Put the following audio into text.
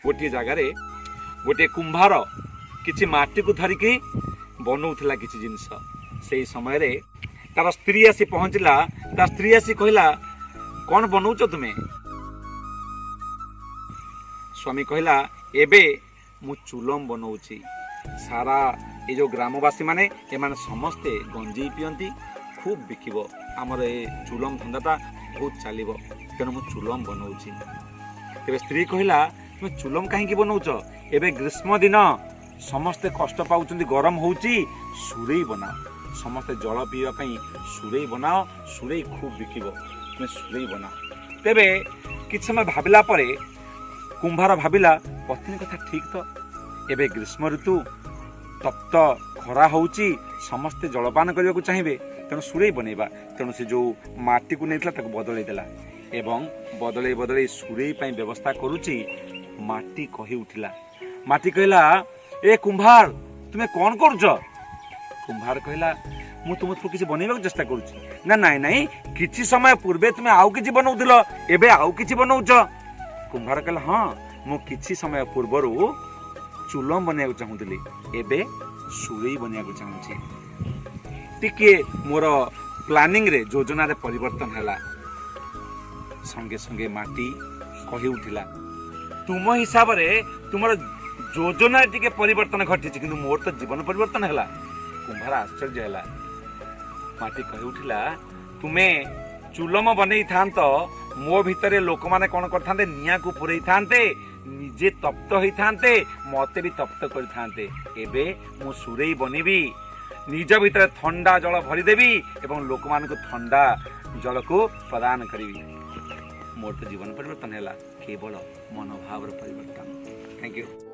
गोटे जगार गोटे कुंभार किसी माटी को धरिकी बनाऊला किसी जिनस से समय रे तार स्त्री आसी पहुँचला। तार स्त्री आसी कहला कौन बनाऊच तुम्हें? स्वामी कहला एबे मु चुलम बनाऊची। सारा ये जो ग्रामवासी माने एमाने समस्ते गंजेई पियंती खूब बिकिब आमर ए चुलम धंदाटा बहुत चलिब तेणु मु चुलम बनाऊची। तेरे स्त्री कहला तुम चुलम कहीं बनाऊच? एबे ग्रीष्म दिन समस्ते कष्ट पाउचंती गरम होउची सुरई बनाओ। समस्ते जल पीवा पई सुरई बनाओ। सुरई खूब बिकिब तुम सुरई बनाओ। तेबे किछ समय भाबिला परे कुंभार भाबिला पत्नी कथा ठीक तो एबे ग्रीष्म ऋतु तप्त खरा होउची समस्ते जलपान करने को चाहिए तेणु सुरई बनैबा। तेणु से जो माटी को नहीं ताको बदलई देला एवं बदलई बदलई सुरई पई व्यवस्था करूची। माटी कही उठिला। माटी कहला ए कुंभार तुम्हें कौन करुच? कुंभार कहला मु तुमको किसी बनैबा चेष्टा करूची। ना नाई नाई किछि समय पूर्वे तुम्हें आउ किछि बनौदिल एबे आउ किछि बनौच? कुंभार कहला हाँ मु किछि समय पूर्वरु चुलम बनैया चाहूली एबे सुरई बनैया चाहूची। टिके मोर प्लानिंग रे योजना रे परिवर्तन हैला। संगे संगे माटी कही उठिला तुम हिसाब रे तुमर योजना टिके परिवर्तन घटी किंतु मोर तो जीवन परिवर्तन हैला। कुंभार आश्चर्य हैला। माटी कही उठिला तुमे चुलम बनई थांत मो भितरे लोक माने कोन करथांते निया को पुरई थांते निजे तप्त होई थांते मते भी तप्त करि थांते। एबे मु सुरई बनिबी निज भितर ठंडा जल भरी देवी एवं लोक मान को ठंडा जल को प्रदान करी। मोर तो जीवन परिवर्तन हैला केवल मनोभाव परिवर्तन। Thank you.